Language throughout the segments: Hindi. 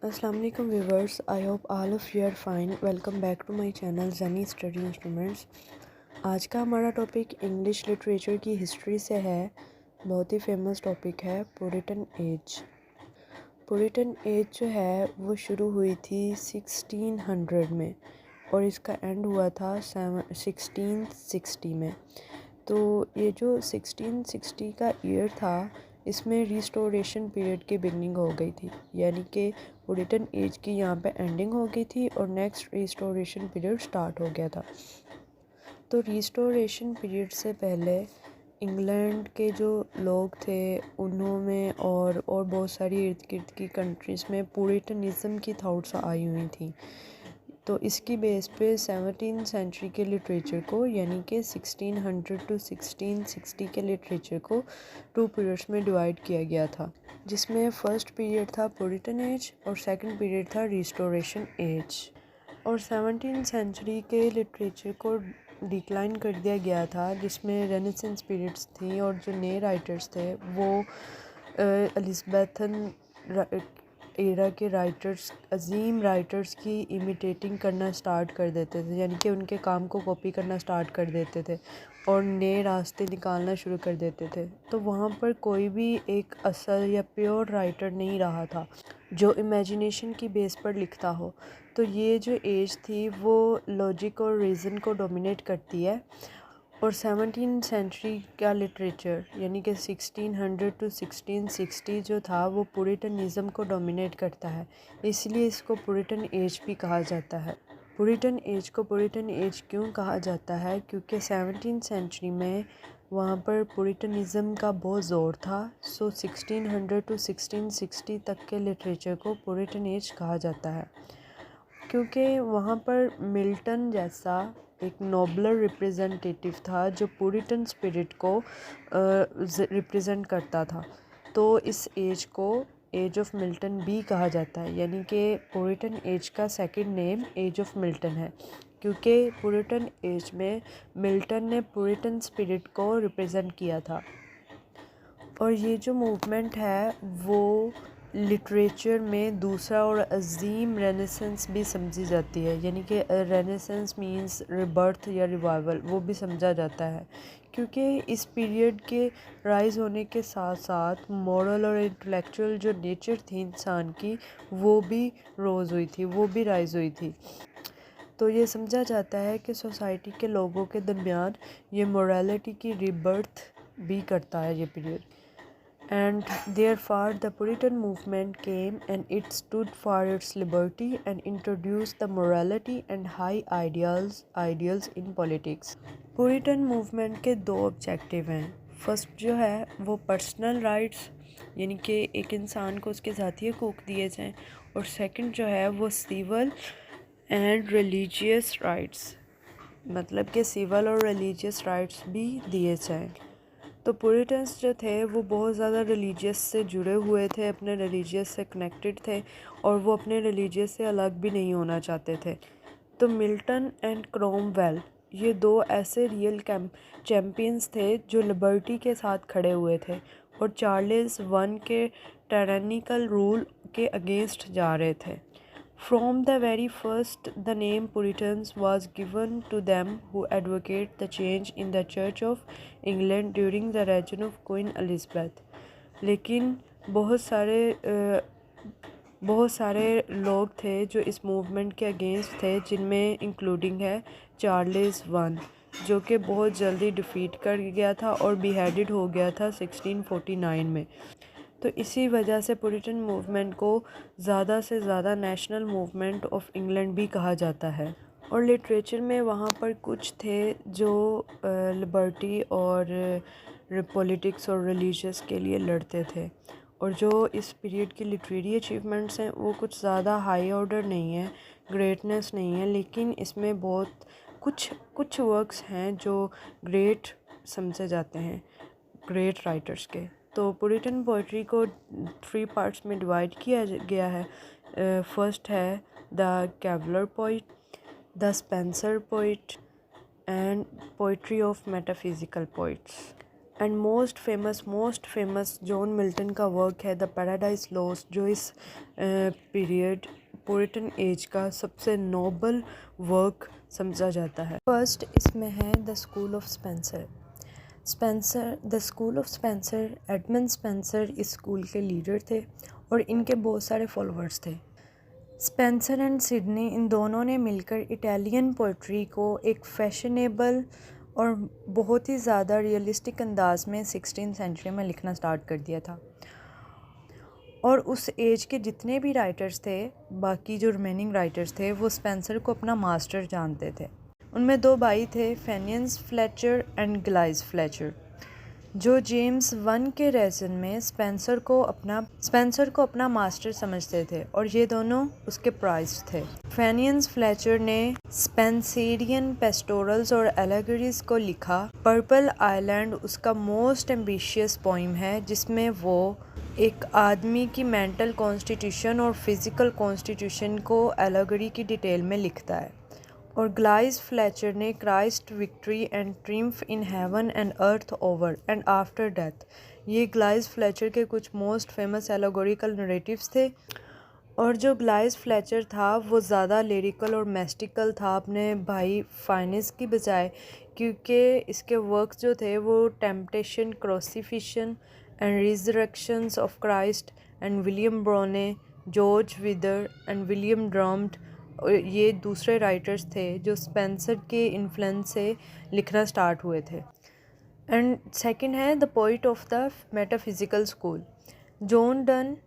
अस्सलाम वालेकुम viewers, I hope all of you are fine. Welcome back to my channel जनी स्टडी इंस्ट्रूमेंट्स। आज का हमारा टॉपिक इंग्लिश लिटरेचर की हिस्ट्री से है। बहुत ही फेमस टॉपिक है पुरिटन एज। पुरिटन एज जो है वो शुरू हुई थी 1600 में और इसका एंड हुआ था 1660 में। तो ये जो 1660 का ईयर था, इसमें रिस्टोरेशन पीरियड की बिगनिंग हो गई थी, यानी कि पुरिटन एज की यहाँ पे एंडिंग हो गई थी और नेक्स्ट रिस्टोरेशन पीरियड स्टार्ट हो गया था। तो रिस्टोरेशन पीरियड से पहले इंग्लैंड के जो लोग थे उन्होंने और बहुत सारी इर्द गिर्द की कंट्रीज़ में पुरिटनिज़म की थॉट्स आई हुई थी। तो इसकी बेस पे 17th सेंचुरी के लिटरेचर को, यानी कि 1600 टू 1660 के लिटरेचर को 2 पीरियड्स में डिवाइड किया गया था, जिसमें फ़र्स्ट पीरियड था पुरिटन एज और सेकंड पीरियड था रिस्टोरेशन एज। और 17th सेंचुरी के लिटरेचर को डिक्लाइन कर दिया गया था, जिसमें रेनेसेंस पीरियड्स थी और जो नए राइटर्स थे वो एलिज़ाबेथन एरा के राइटर्स, अजीम राइटर्स की इमिटेटिंग करना स्टार्ट कर देते थे, यानी कि उनके काम को कॉपी करना स्टार्ट कर देते थे और नए रास्ते निकालना शुरू कर देते थे। तो वहाँ पर कोई भी एक असल या प्योर राइटर नहीं रहा था जो इमेजिनेशन की बेस पर लिखता हो। तो ये जो एज थी वो लॉजिक और रीज़न को डोमिनेट करती है। और 17th सेंचुरी का लिटरेचर, यानी कि 1600 टू 1660 जो था वो पुरिटनिज़म को डोमिनेट करता है, इसलिए इसको पुरिटन एज भी कहा जाता है। पुरिटन एज को पुरिटन एज क्यों कहा जाता है? क्योंकि 17th सेंचुरी में वहाँ पर पुरिटनिज़म का बहुत ज़ोर था। सो 1600 टू 1660 तक के लिटरेचर को पुरिटन एज कहा जाता है, क्योंकि वहाँ पर मिल्टन जैसा एक नोबलर रिप्रेजेंटेटिव था जो पुरिटन स्पिरिट को रिप्रेजेंट करता था। तो इस एज को एज ऑफ मिल्टन भी कहा जाता है, यानी कि पुरिटन एज का second name age of Milton है, क्योंकि पुरिटन एज में मिल्टन ने पुरिटन स्पिरिट को रिप्रेजेंट किया था। और ये जो मूवमेंट है वो लिटरेचर में दूसरा और अजीम रेनेसेंस भी समझी जाती है, यानी कि रेनेसेंस मींस रिबर्थ या रिवाइवल, वो भी समझा जाता है, क्योंकि इस पीरियड के राइज़ होने के साथ साथ मॉरल और इंटेलेक्चुअल जो नेचर थी इंसान की वो भी रोज़ हुई थी, वो भी राइज़ हुई थी। तो ये समझा जाता है कि सोसाइटी के लोगों के दरमियान ये मोरालिटी की रिबर्थ भी करता है ये period. And therefore the Puritan movement came and it stood for its liberty and introduced the morality and high ideals in politics. Puritan movement के दो ऑब्जेक्टिव हैं। फर्स्ट जो है वो पर्सनल राइट्स, यानी कि एक इंसान को उसके ज़ाती हकूक़ दिए जाएं, और सेकंड जो है वो सिविल एंड रिलीजियस राइट्स, मतलब कि सिविल और रिलीजियस राइट्स भी दिए जाएं। तो पुरिटन्स जो थे वो बहुत ज़्यादा रिलीजियस से जुड़े हुए थे, अपने रिलीजियस से कनेक्टेड थे और वो अपने रिलीजियस से अलग भी नहीं होना चाहते थे। तो मिल्टन एंड क्रोमवेल ये दो ऐसे रियल चैम्पियंस थे जो लिबर्टी के साथ खड़े हुए थे और चार्ल्स वन के टायरानिकल रूल के अगेंस्ट जा रहे थे। From the very first, the name Puritans was given to them who advocate the change in the Church of England during the reign of Queen Elizabeth. लेकिन बहुत सारे लोग थे जो इस मूवमेंट के अगेंस्ट थे, जिनमें इंक्लूडिंग है चार्ल्स वन, जो कि बहुत जल्दी डिफीट कर गया था और बिहेडेड हो गया था 1649 में। तो इसी वजह से पुरिटन मूवमेंट को ज़्यादा से ज़्यादा नेशनल मूवमेंट ऑफ इंग्लैंड भी कहा जाता है। और लिटरेचर में वहाँ पर कुछ थे जो लिबर्टी और पॉलिटिक्स और रिलीजियस के लिए लड़ते थे, और जो इस पीरियड की लिटरेरी अचीवमेंट्स हैं वो कुछ ज़्यादा हाई ऑर्डर नहीं है, ग्रेटनेस नहीं है, लेकिन इसमें बहुत कुछ वर्क्स हैं जो ग्रेट समझे जाते हैं, ग्रेट राइटर्स के। तो पुरिटन पोइट्री को 3 पार्ट्स में डिवाइड किया गया है। फर्स्ट है the Kevlar poet, the Spencer poet and poetry of metaphysical poets. And most famous John Milton का वर्क है द पैराडाइज लॉस्ट, जो इस पीरियड पुरिटन एज का सबसे नोबल वर्क समझा जाता है। फर्स्ट इसमें है the school of Spencer. The school of Spencer, Edmund Spenser इस स्कूल के लीडर थे और इनके बहुत सारे फॉलोअर्स थे। स्पेंसर एंड सिडनी, इन दोनों ने मिलकर इटालियन पोइट्री को एक फैशनेबल और बहुत ही ज़्यादा रियलिस्टिक अंदाज में 16th सेंचुरी में लिखना स्टार्ट कर दिया था। और उस एज के जितने भी राइटर्स थे, बाकी जो रिमेनिंग राइटर्स थे, वो स्पेंसर को अपना मास्टर जानते थे। उनमें 2 भाई थे, फेनियंस फ्लेचर एंड ग्लाइस फ्लेचर, जो जेम्स 1 के रेजन में स्पेंसर को अपना मास्टर समझते थे और ये दोनों उसके प्राइज थे। फेनियंस फ्लेचर ने स्पेंसरियन पेस्टोरल्स और एलेगरीज को लिखा। पर्पल आइलैंड उसका मोस्ट एम्बिशियस पोइम है, जिसमें वो एक आदमी की मेंटल कॉन्स्टिट्यूशन और फिज़िकल कॉन्स्टिट्यूशन को एलेगरी की डिटेल में लिखता है। और ग्लाइस फ्लेचर ने Christ victory and triumph in heaven and earth over and after death, ये ग्लाइस फ्लेचर के कुछ मोस्ट फेमस एलेगोरिकल नरेटिव्स थे। और जो ग्लाइस फ्लेचर था वो ज़्यादा लिरिकल और मैस्टिकल था अपने भाई फाइनिस की बजाय, क्योंकि इसके वर्क्स जो थे वो temptation, crucifixion and resurrections of Christ and William Browne, George Wither and William Drummond, ये दूसरे राइटर्स थे जो स्पेंसर के इन्फ्लुएंस से लिखना स्टार्ट हुए थे। एंड सेकंड है the poet of the metaphysical school, John Donne,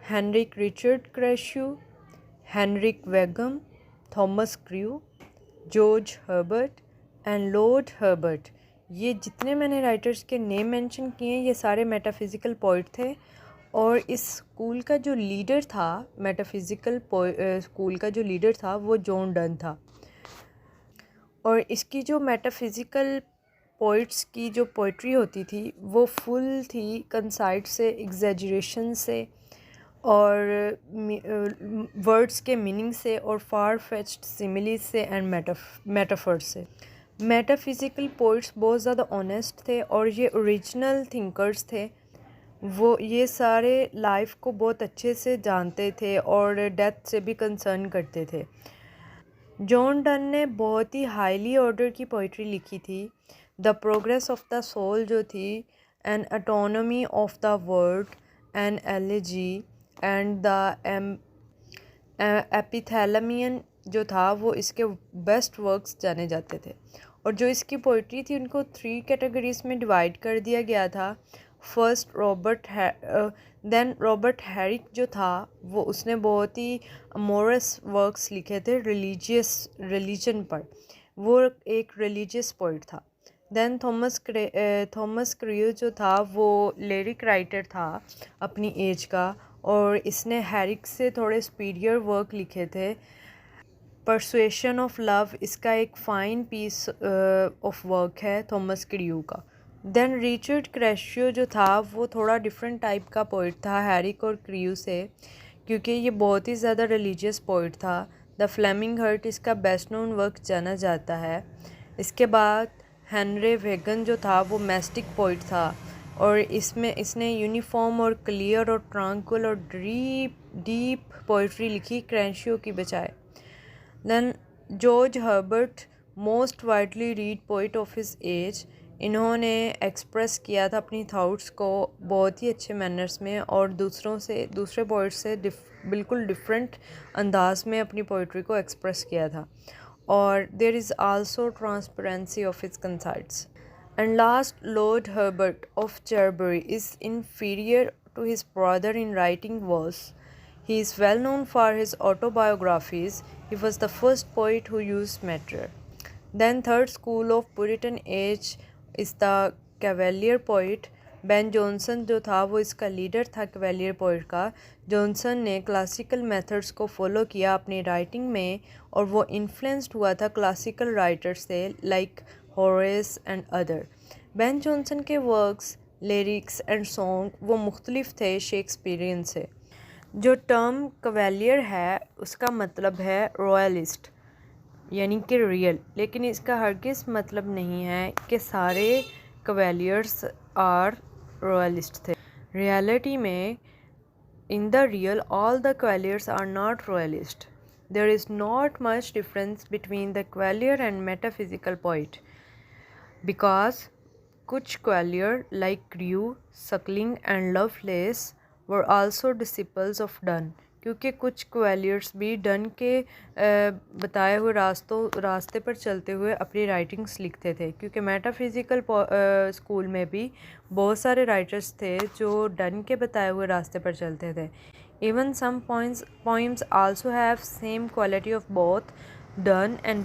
Henry Richard Crashaw, Henry Vaughan, Thomas Carew, George Herbert and Lord Herbert. ये जितने मैंने राइटर्स के नेम मेंशन किए ये सारे मेटाफिजिकल पोइट थे। और इस स्कूल का जो लीडर था, मेटाफिजिकल स्कूल का जो लीडर था वो जॉन डन था। और इसकी जो मेटाफिजिकल पोइट्स की जो पोइट्री होती थी वो फुल थी कंसाइट से, एग्जैजरेशन से और वर्ड्स के मीनिंग से और फार फेच्ड सिमिलीज से एंड मेटाफर से। मेटाफिजिकल पोइट्स बहुत ज़्यादा ऑनेस्ट थे और ये ओरिजिनल थिंकर्स थे। वो ये सारे लाइफ को बहुत अच्छे से जानते थे और डेथ से भी कंसर्न करते थे। जॉन डन ने बहुत ही हाईली ऑर्डर की पोइट्री लिखी थी। The progress of the soul जो थी, an anatomy of the world, an elegy and the epithalamion जो था वो इसके बेस्ट वर्क्स जाने जाते थे। और जो इसकी पोइट्री थी उनको 3 कैटेगरीज में डिवाइड कर दिया गया था। फर्स्ट रॉबर्ट हैरिक जो था वो उसने बहुत ही मोरस वर्क्स लिखे थे रिलीजन पर, वो एक रिलीजियस पोइट था। देन थॉमस क्रू जो था वो लिरिक राइटर था अपनी एज का और इसने हैरिक से थोड़े सुपीरियर वर्क लिखे थे। परसुएशन ऑफ लव इसका एक फ़ाइन पीस ऑफ वर्क है थॉमस क्रू का। देन रिचर्ड क्रेशियो जो था वो थोड़ा डिफरेंट टाइप का पोइट था हैरिक और क्रू से, क्योंकि ये बहुत ही ज़्यादा रिलीजियस पोइट था। द फ्लेमिंग हर्ट इसका बेस्ट नोन वर्क जाना जाता है। इसके बाद हेनरी वेगन जो था वो मैस्टिक पोइट था और इसने यूनिफॉर्म और क्लियर और ट्रांकुल और डीप पोइट्री लिखी क्रेशियो की बजाय। Then George Herbert, most widely read poet of his age, इन्होंने एक्सप्रेस किया था अपनी थाट्स को बहुत ही अच्छे मैनर्स में और दूसरे पोइट्स से बिल्कुल डिफरेंट अंदाज में अपनी पोइट्री को एक्सप्रेस किया था। और there is also transparency of his conceits. And last, Lord Herbert of Cherbury is inferior to his brother in writing verse. He is well known for his autobiographies. He was the first poet who used meter. Then third school of Puritan age is the Cavalier poet. Ben Jonson जो था वो इसका लीडर था कैवेलियर पोइट का। जॉनसन ने क्लासिकल मेथड्स को फॉलो किया अपनी राइटिंग में और वो इन्फ्लुएंस्ड हुआ था क्लासिकल राइटर्स से like Horace and other. Ben Jonson के वर्क्स, लिरिक्स एंड सॉन्ग वो मुख्तलिफ थे शेक्सपियरियन से। जो टर्म कैवेलियर है उसका मतलब है रॉयलिस्ट यानी कि रियल, लेकिन इसका हरगिज़ मतलब नहीं है कि सारे कैवेलियर्स आर रॉयलिस्ट थे। रियलिटी में in the real all the cavaliers are not royalist. There is not much difference between the cavalier and metaphysical poet because कुछ cavalier like Carew, Suckling and Lovelace were also disciples of Donne, क्योंकि कुछ क्वेलियर्स भी डन के बताए हुए रास्ते पर चलते हुए अपनी राइटिंग्स लिखते थे, क्योंकि मेटाफिज़िकल स्कूल में भी बहुत सारे राइटर्स थे जो डन के बताए हुए रास्ते पर चलते थे। Even some poems also have same quality of both Donne and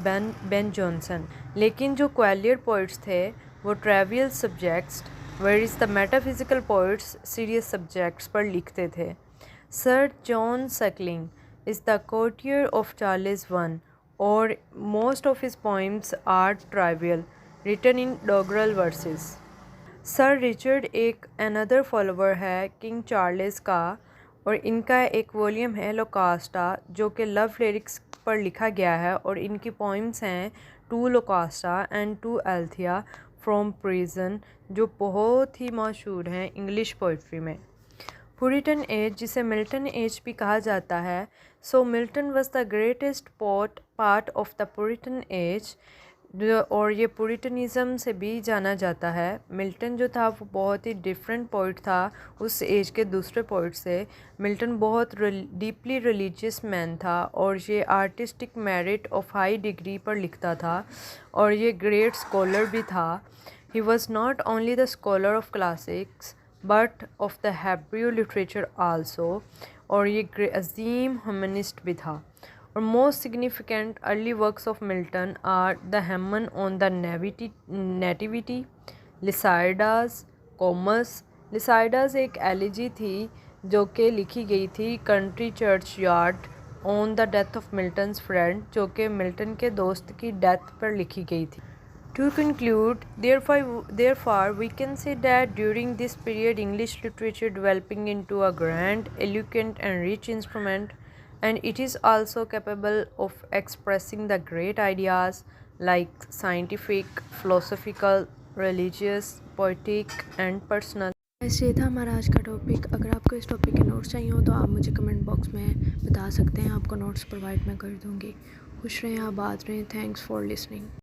Ben Jonson. लेकिन जो क्वेलियर पोइट्स थे वो trivial subjects, whereas the metaphysical poets serious subjects पर लिखते थे। Sir John Suckling is the courtier of Charles I, or most of his poems are trivial, written in doggerel verses. Sir Richard एक another follower है किंग चार्ल्स का, और इनका एक वॉल्यूम है लोकास्टा जो कि लव लिरिक्स पर लिखा गया है, और इनकी पोइम्स हैं to Lucasta and to Althea from prison, जो बहुत ही मशहूर हैं इंग्लिश पोइट्री में। पुरिटन एज, जिसे मिल्टन एज भी कहा जाता है, so Milton was the greatest part of the Puritan age, और ये पुरिटनिज़म से भी जाना जाता है। मिल्टन जो था वो बहुत ही डिफरेंट पोइट था उस एज के दूसरे पोइट से। मिल्टन बहुत डीपली रिलीजियस मैन था, और ये artistic merit of high degree पर लिखता था, और ये ग्रेट स्कॉलर भी था। He was not only the scholar of classics but of the Hebrew literature also, और ये अजीम ह्यूमनिस्ट भी था। और most significant early works of Milton are the hymn on the nativity, Lycidas, Comus. Lycidas एक एलिजी थी जो कि लिखी गई थी country churchyard on the death of Milton's friend, जो कि मिल्टन के दोस्त की डेथ पर लिखी गई थी। To conclude, therefore, we can say that during this period, English literature developing into a grand, eloquent, and rich instrument, and it is also capable of expressing the great ideas like scientific, philosophical, religious, poetic, and personal. ऐसे ये था हमारा आज का टॉपिक। अगर आपको इस टॉपिक के नोट्स चाहिए हो तो आप मुझे कमेंट बॉक्स में बता सकते हैं, आपको नोट्स प्रोवाइड मैं कर दूँगी। खुश रहें, आबाद रहें। Thanks for listening.